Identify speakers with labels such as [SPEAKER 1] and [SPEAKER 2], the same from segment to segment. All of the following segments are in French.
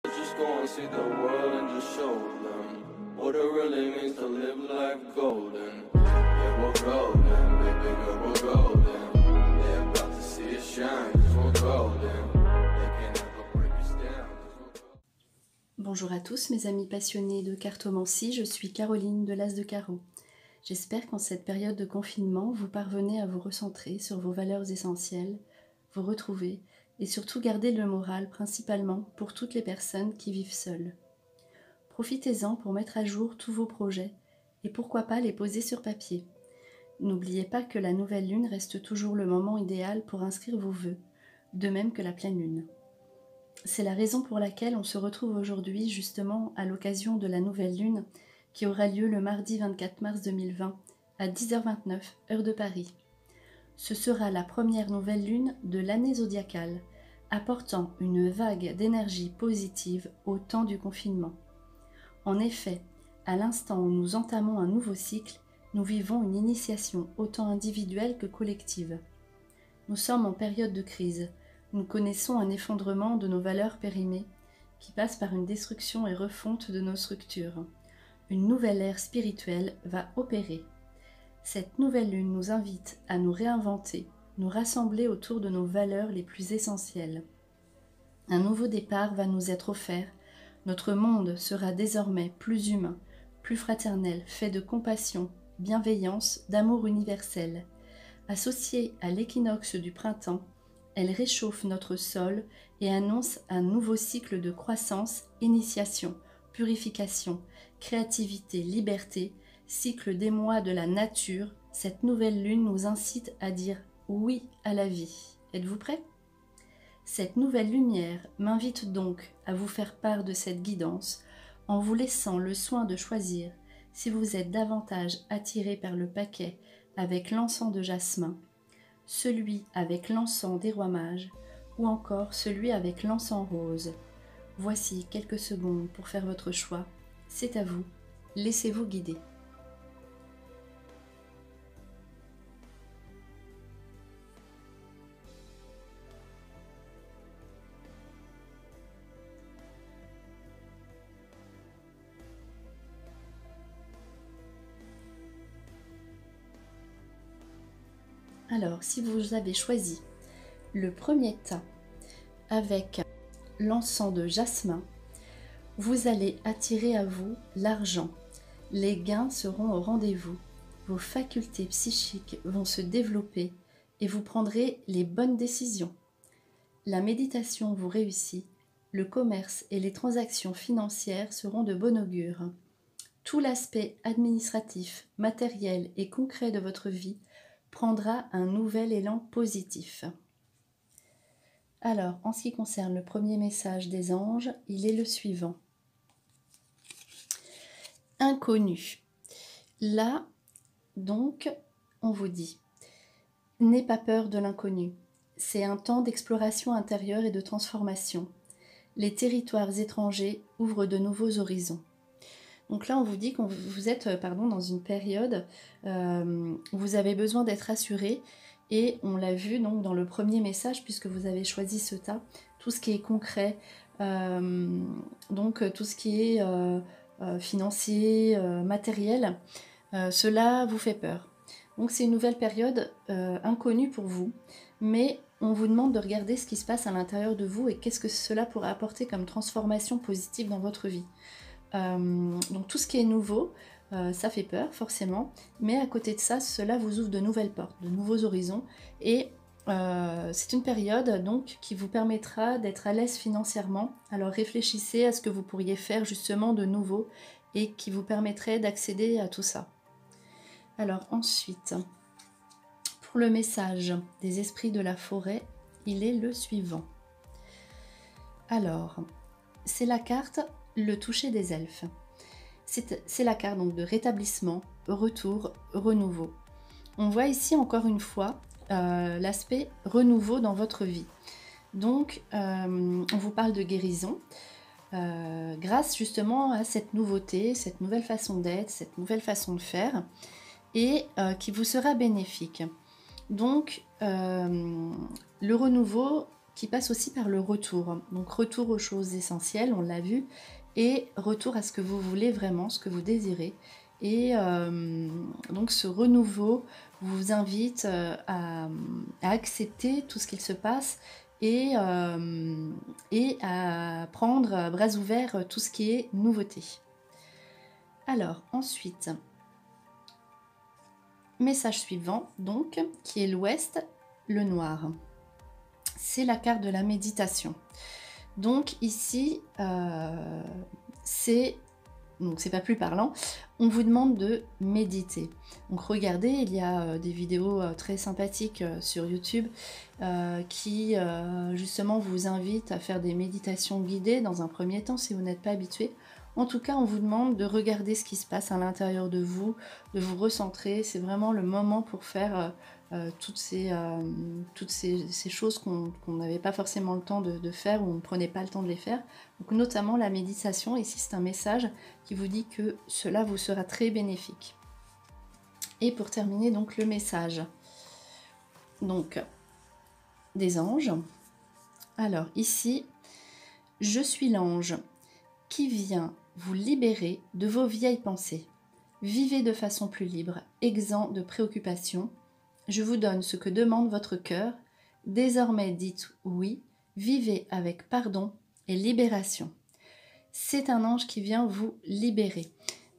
[SPEAKER 1] Just go and see the world and just show them what it really means to live life golden. Yeah, we're golden, baby girl, we're golden. They're about to see us shine, 'cause we're golden. They can never break us down, 'cause we're golden.
[SPEAKER 2] Bonjour à tous mes amis passionnés de cartomancie, je suis Caroline de l'As de Carreau. J'espère qu'en cette période de confinement, vous parvenez à vous recentrer sur vos valeurs essentielles, vous retrouver et surtout garder le moral principalement pour toutes les personnes qui vivent seules. Profitez-en pour mettre à jour tous vos projets et pourquoi pas les poser sur papier. N'oubliez pas que la nouvelle lune reste toujours le moment idéal pour inscrire vos vœux, de même que la pleine lune. C'est la raison pour laquelle on se retrouve aujourd'hui justement à l'occasion de la nouvelle lune qui aura lieu le mardi 24 mars 2020 à 10h29, heure de Paris. Ce sera la première nouvelle lune de l'année zodiacale, apportant une vague d'énergie positive au temps du confinement. En effet, à l'instant où nous entamons un nouveau cycle, nous vivons une initiation autant individuelle que collective. Nous sommes en période de crise. Nous connaissons un effondrement de nos valeurs périmées qui passe par une destruction et refonte de nos structures. Une nouvelle ère spirituelle va opérer. Cette nouvelle lune nous invite à nous réinventer, nous rassembler autour de nos valeurs les plus essentielles. Un nouveau départ va nous être offert. Notre monde sera désormais plus humain, plus fraternel, fait de compassion, bienveillance, d'amour universel. Associée à l'équinoxe du printemps, elle réchauffe notre sol et annonce un nouveau cycle de croissance, initiation, purification, créativité, liberté, cycle des mois de la nature. Cette nouvelle lune nous incite à dire oui à la vie. Êtes-vous prêts ? Cette nouvelle lumière m'invite donc à vous faire part de cette guidance en vous laissant le soin de choisir si vous êtes davantage attiré par le paquet avec l'encens de jasmin, celui avec l'encens des rois mages ou encore celui avec l'encens rose. Voici quelques secondes pour faire votre choix. C'est à vous. Laissez-vous guider. Alors, si vous avez choisi le premier tas avec l'encens de jasmin, vous allez attirer à vous l'argent. Les gains seront au rendez-vous. Vos facultés psychiques vont se développer et vous prendrez les bonnes décisions. La méditation vous réussit. Le commerce et les transactions financières seront de bon augure. Tout l'aspect administratif, matériel et concret de votre vie prendra un nouvel élan positif. Alors, en ce qui concerne le premier message des anges, il est le suivant. Inconnu. Là, donc, on vous dit, n'aie pas peur de l'inconnu. C'est un temps d'exploration intérieure et de transformation. Les territoires étrangers ouvrent de nouveaux horizons. Donc là, on vous dit que vous êtes dans une période où vous avez besoin d'être rassuré. Et on l'a vu donc dans le premier message, puisque vous avez choisi ce tas, tout ce qui est concret, donc tout ce qui est financier, matériel, cela vous fait peur. Donc c'est une nouvelle période inconnue pour vous, mais on vous demande de regarder ce qui se passe à l'intérieur de vous et qu'est-ce que cela pourrait apporter comme transformation positive dans votre vie. Donc tout ce qui est nouveau, ça fait peur forcément, mais à côté de ça, cela vous ouvre de nouvelles portes, de nouveaux horizons, et c'est une période donc qui vous permettra d'être à l'aise financièrement. Alors réfléchissez à ce que vous pourriez faire justement de nouveau et qui vous permettrait d'accéder à tout ça. Alors ensuite, pour le message des esprits de la forêt, il est le suivant. Alors, c'est la carte le toucher des elfes. C'est la carte donc de rétablissement, retour, renouveau. On voit ici encore une fois l'aspect renouveau dans votre vie. Donc, on vous parle de guérison grâce justement à cette nouveauté, cette nouvelle façon d'être, cette nouvelle façon de faire et qui vous sera bénéfique. Donc, le renouveau qui passe aussi par le retour. Donc retour aux choses essentielles, on l'a vu, et retour à ce que vous voulez vraiment, ce que vous désirez. Et donc ce renouveau vous invite à accepter tout ce qu'il se passe et à prendre à bras ouverts tout ce qui est nouveauté. Alors ensuite, message suivant donc, qui est l'ouest, le noir. C'est la carte de la méditation. Donc ici, c'est pas plus parlant, on vous demande de méditer. Donc regardez, il y a des vidéos très sympathiques sur YouTube qui justement vous invitent à faire des méditations guidées dans un premier temps si vous n'êtes pas habitué. En tout cas, on vous demande de regarder ce qui se passe à l'intérieur de vous vous recentrer. C'est vraiment le moment pour faire toutes ces choses qu'on n'avait pas forcément le temps de faire ou on ne prenait pas le temps de les faire. Donc notamment la méditation, ici c'est un message qui vous dit que cela vous sera très bénéfique. Et pour terminer donc le message donc des anges. Alors ici, je suis l'ange qui vient vous libérer de vos vieilles pensées. Vivez de façon plus libre, exempt de préoccupations. Je vous donne ce que demande votre cœur. Désormais dites oui, vivez avec pardon et libération. C'est un ange qui vient vous libérer.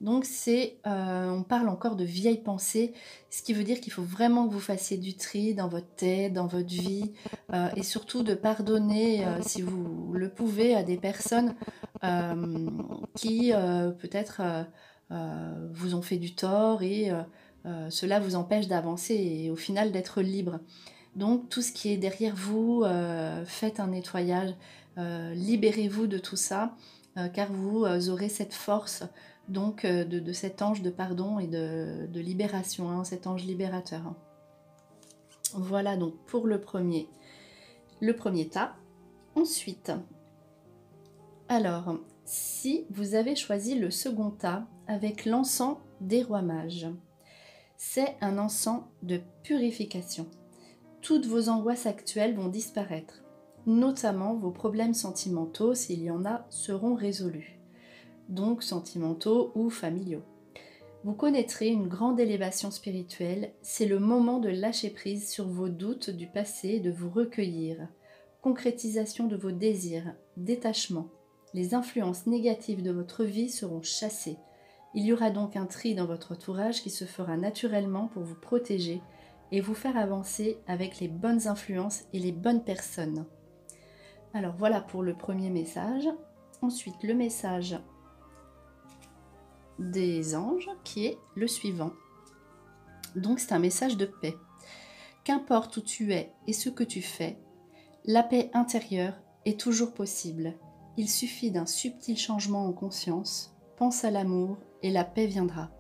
[SPEAKER 2] Donc on parle encore de vieilles pensées, ce qui veut dire qu'il faut vraiment que vous fassiez du tri dans votre tête, dans votre vie, et surtout de pardonner, si vous le pouvez, à des personnes qui peut-être vous ont fait du tort et cela vous empêche d'avancer et au final d'être libre. Donc tout ce qui est derrière vous, faites un nettoyage, libérez-vous de tout ça, car vous aurez cette force donc de cet ange de pardon et de libération, hein, cet ange libérateur. Hein. Voilà donc pour le premier tas. Ensuite, alors, si vous avez choisi le second tas avec l'encens des rois mages, c'est un encens de purification. Toutes vos angoisses actuelles vont disparaître, notamment vos problèmes sentimentaux, s'il y en a, seront résolus. Donc sentimentaux ou familiaux. Vous connaîtrez une grande élévation spirituelle, c'est le moment de lâcher prise sur vos doutes du passé et de vous recueillir. Concrétisation de vos désirs, détachement. Les influences négatives de votre vie seront chassées. Il y aura donc un tri dans votre entourage qui se fera naturellement pour vous protéger et vous faire avancer avec les bonnes influences et les bonnes personnes. Alors voilà pour le premier message. Ensuite, le message des anges qui est le suivant. Donc c'est un message de paix. Qu'importe où tu es et ce que tu fais, la paix intérieure est toujours possible. Il suffit d'un subtil changement en conscience. Pense à l'amour et la paix viendra.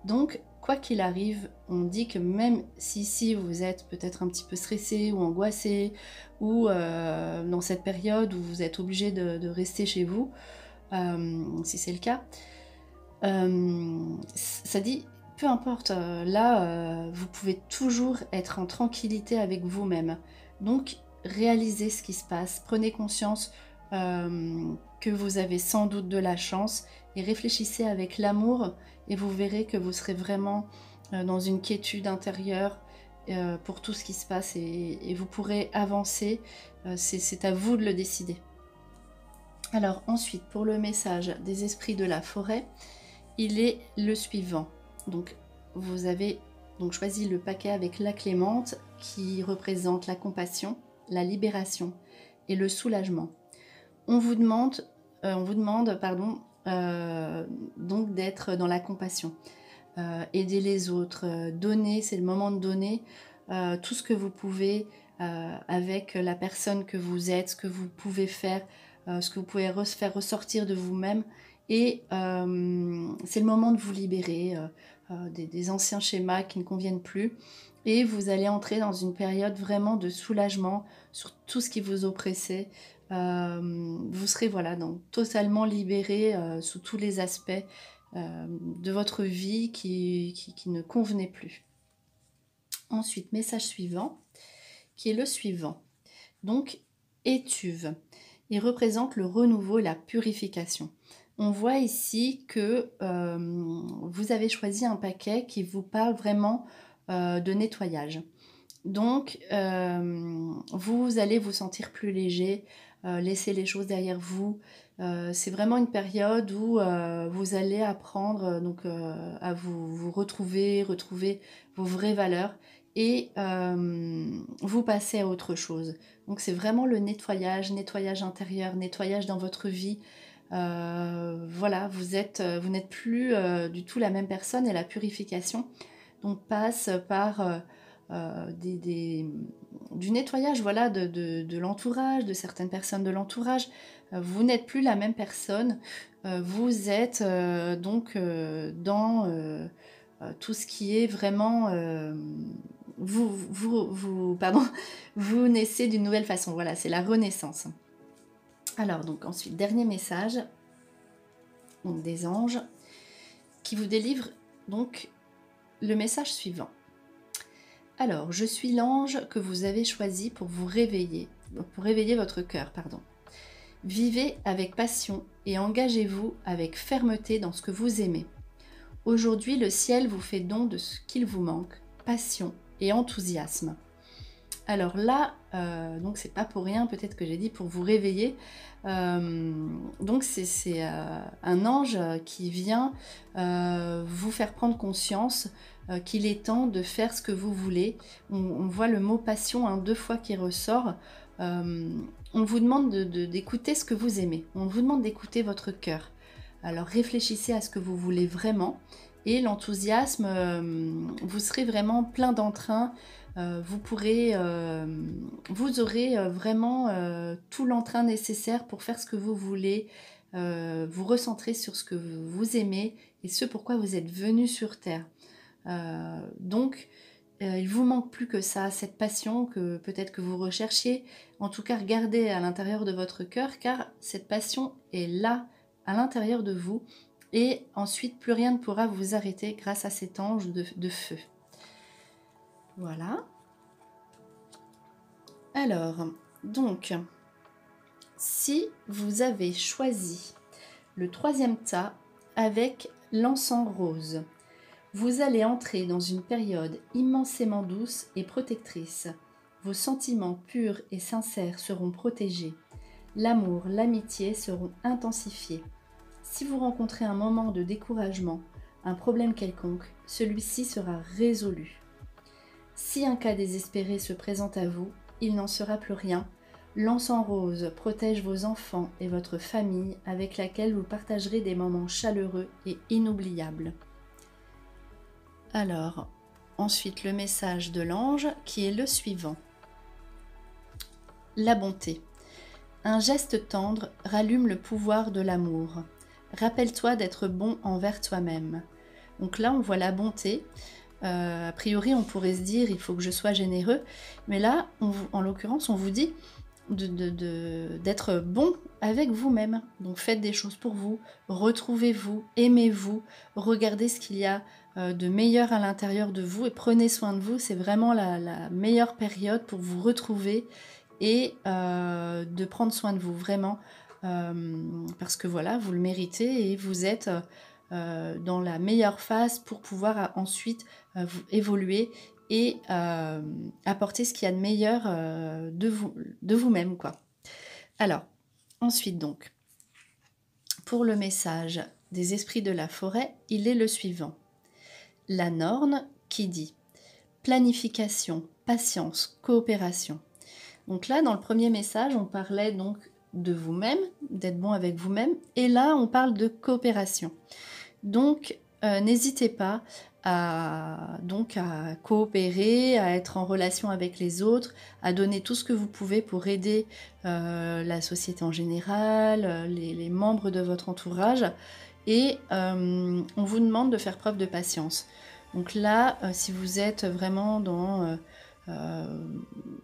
[SPEAKER 2] Donc, quoi qu'il arrive, on dit que même si vous êtes peut-être un petit peu stressé ou angoissé ou dans cette période où vous êtes obligé de rester chez vous, si c'est le cas, ça dit, peu importe, là, vous pouvez toujours être en tranquillité avec vous-même. Donc, réalisez ce qui se passe, prenez conscience que vous avez sans doute de la chance et réfléchissez avec l'amour et vous verrez que vous serez vraiment dans une quiétude intérieure pour tout ce qui se passe et vous pourrez avancer, c'est à vous de le décider. Alors ensuite, pour le message des esprits de la forêt, il est le suivant. Donc vous avez donc choisi le paquet avec la clémente qui représente la compassion, la libération et le soulagement. On vous demande donc d'être dans la compassion, aider les autres, donner, c'est le moment de donner tout ce que vous pouvez avec la personne que vous êtes, ce que vous pouvez faire, ce que vous pouvez faire ressortir de vous-même. Et c'est le moment de vous libérer des anciens schémas qui ne conviennent plus. Et vous allez entrer dans une période vraiment de soulagement sur tout ce qui vous oppressait. Vous serez donc totalement libéré sous tous les aspects de votre vie qui ne convenaient plus. Ensuite, message suivant, qui est le suivant. Donc, étuve. Il représente le renouveau et la purification. On voit ici que vous avez choisi un paquet qui vous parle vraiment de nettoyage. Donc, vous allez vous sentir plus léger, laisser les choses derrière vous. C'est vraiment une période où vous allez apprendre à vous retrouver vos vraies valeurs et vous passer à autre chose. Donc, c'est vraiment le nettoyage intérieur, nettoyage dans votre vie. Voilà, vous n'êtes plus du tout la même personne et la purification donc passe par du nettoyage voilà, de l'entourage, de certaines personnes de l'entourage. Vous n'êtes plus la même personne, vous êtes dans tout ce qui est vraiment... vous naissez d'une nouvelle façon, voilà, c'est la renaissance. Alors, donc ensuite, dernier message donc, des anges qui vous délivrent donc le message suivant. Alors, je suis l'ange que vous avez choisi pour vous réveiller, pour réveiller votre cœur, pardon. Vivez avec passion et engagez-vous avec fermeté dans ce que vous aimez. Aujourd'hui, le ciel vous fait don de ce qu'il vous manque, passion et enthousiasme. Alors là, donc c'est pas pour rien peut-être que j'ai dit pour vous réveiller. Donc c'est un ange qui vient vous faire prendre conscience qu'il est temps de faire ce que vous voulez. On voit le mot passion 2 fois qui ressort. On vous demande d'écouter ce que vous aimez. On vous demande d'écouter votre cœur. Alors réfléchissez à ce que vous voulez vraiment. Et l'enthousiasme, vous serez vraiment plein d'entrain. Vous aurez vraiment tout l'entrain nécessaire pour faire ce que vous voulez, vous recentrer sur ce que vous aimez et ce pourquoi vous êtes venu sur Terre. Donc, il vous manque plus que ça, cette passion que peut-être que vous recherchiez. En tout cas, regardez à l'intérieur de votre cœur, car cette passion est là, à l'intérieur de vous. Et ensuite, plus rien ne pourra vous arrêter grâce à cet ange de feu. Voilà. Alors, donc, si vous avez choisi le 3e tas avec l'encens rose, vous allez entrer dans une période immensément douce et protectrice. Vos sentiments purs et sincères seront protégés. L'amour, l'amitié seront intensifiés. Si vous rencontrez un moment de découragement, un problème quelconque, celui-ci sera résolu. Si un cas désespéré se présente à vous, il n'en sera plus rien. L'encens rose protège vos enfants et votre famille avec laquelle vous partagerez des moments chaleureux et inoubliables. Alors, ensuite le message de l'ange qui est le suivant. La bonté. Un geste tendre rallume le pouvoir de l'amour. Rappelle-toi d'être bon envers toi-même. Donc là, on voit la bonté. A priori, on pourrait se dire, il faut que je sois généreux. Mais là, en l'occurrence, on vous dit d'être bon avec vous-même. Donc faites des choses pour vous, retrouvez-vous, aimez-vous, regardez ce qu'il y a de meilleur à l'intérieur de vous et prenez soin de vous. C'est vraiment la meilleure période pour vous retrouver et de prendre soin de vous, vraiment. Parce que voilà, vous le méritez et vous êtes dans la meilleure phase pour pouvoir ensuite vous évoluer et apporter ce qu'il y a de meilleur de vous-même, quoi. Alors, ensuite donc, pour le message des esprits de la forêt, il est le suivant. La Norne qui dit planification, patience, coopération. Donc là, dans le premier message, on parlait donc de vous-même, d'être bon avec vous-même, et là, on parle de coopération. Donc, n'hésitez pas à coopérer, à être en relation avec les autres, à donner tout ce que vous pouvez pour aider la société en général, les membres de votre entourage. Et on vous demande de faire preuve de patience. Donc là, si vous êtes vraiment dans...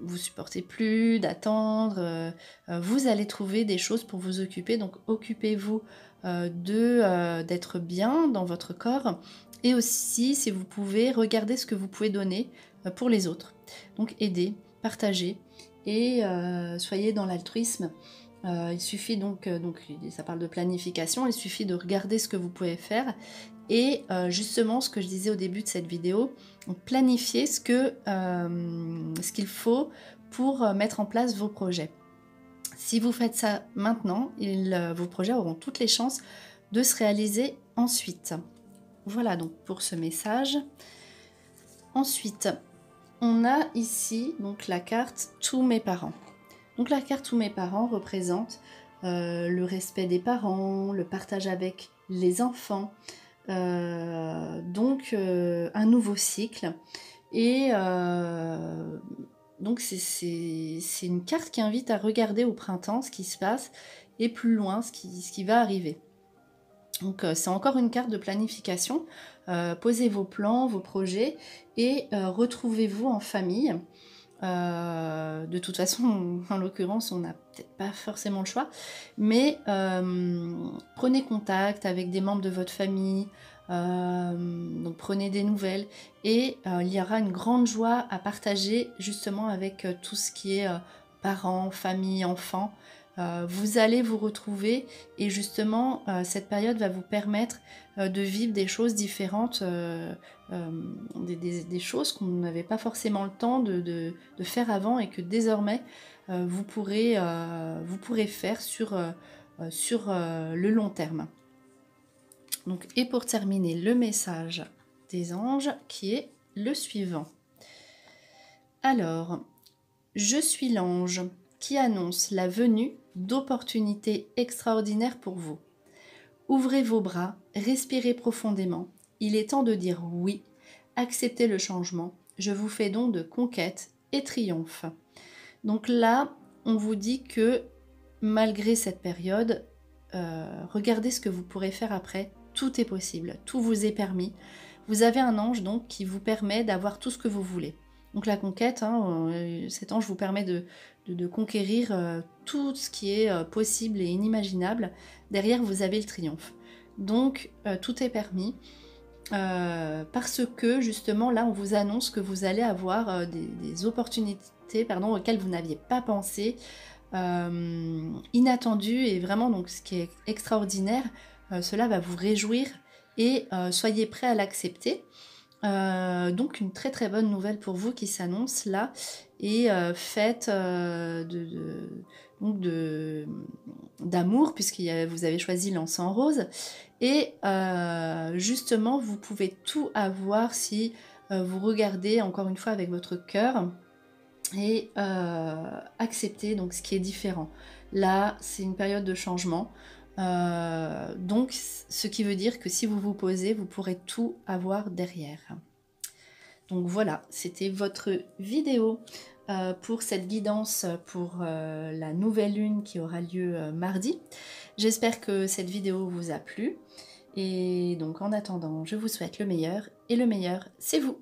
[SPEAKER 2] vous supportez plus d'attendre, vous allez trouver des choses pour vous occuper. Donc occupez-vous d'être bien dans votre corps. Et aussi, si vous pouvez, regardez ce que vous pouvez donner pour les autres. Donc aider, partager et soyez dans l'altruisme. Il suffit donc ça parle de planification, il suffit de regarder ce que vous pouvez faire et justement ce que je disais au début de cette vidéo, planifier ce qu'il faut pour mettre en place vos projets. Si vous faites ça maintenant, vos projets auront toutes les chances de se réaliser ensuite. Voilà donc pour ce message. Ensuite, on a ici donc la carte Tous mes parents. Donc la carte Tous mes parents représente le respect des parents, le partage avec les enfants, donc un nouveau cycle. Et donc c'est une carte qui invite à regarder au printemps ce qui se passe et plus loin ce qui va arriver. Donc c'est encore une carte de planification. Posez vos plans, vos projets et retrouvez-vous en famille. De toute façon, en l'occurrence, on n'a peut-être pas forcément le choix, mais prenez contact avec des membres de votre famille, donc prenez des nouvelles et il y aura une grande joie à partager justement avec tout ce qui est parents, famille, enfants. Vous allez vous retrouver et justement cette période va vous permettre de vivre des choses différentes, des choses qu'on n'avait pas forcément le temps de faire avant et que désormais vous pourrez faire sur le long terme. Donc, et pour terminer, le message des anges qui est le suivant. Alors, je suis l'ange qui annonce la venue d'opportunités extraordinaires pour vous. Ouvrez vos bras, respirez profondément. Il est temps de dire oui, acceptez le changement. Je vous fais don de conquête et triomphe. Donc là, on vous dit que malgré cette période, regardez ce que vous pourrez faire après. Tout est possible, tout vous est permis. Vous avez un ange donc qui vous permet d'avoir tout ce que vous voulez. Donc la conquête, cet ange vous permet de conquérir tout ce qui est possible et inimaginable. Derrière, vous avez le triomphe. Donc tout est permis parce que justement là, on vous annonce que vous allez avoir des opportunités auxquelles vous n'aviez pas pensé, inattendues et vraiment donc ce qui est extraordinaire, cela va vous réjouir et soyez prêts à l'accepter. Donc une très très bonne nouvelle pour vous qui s'annonce là et faites d'amour puisque vous avez choisi l'encens rose et justement vous pouvez tout avoir si vous regardez encore une fois avec votre cœur et accepter donc ce qui est différent. Là c'est une période de changement. Donc ce qui veut dire que si vous vous posez, vous pourrez tout avoir derrière. Donc voilà, c'était votre vidéo pour cette guidance pour la nouvelle lune qui aura lieu mardi. J'espère que cette vidéo vous a plu. Et donc en attendant, je vous souhaite le meilleur et le meilleur, c'est vous.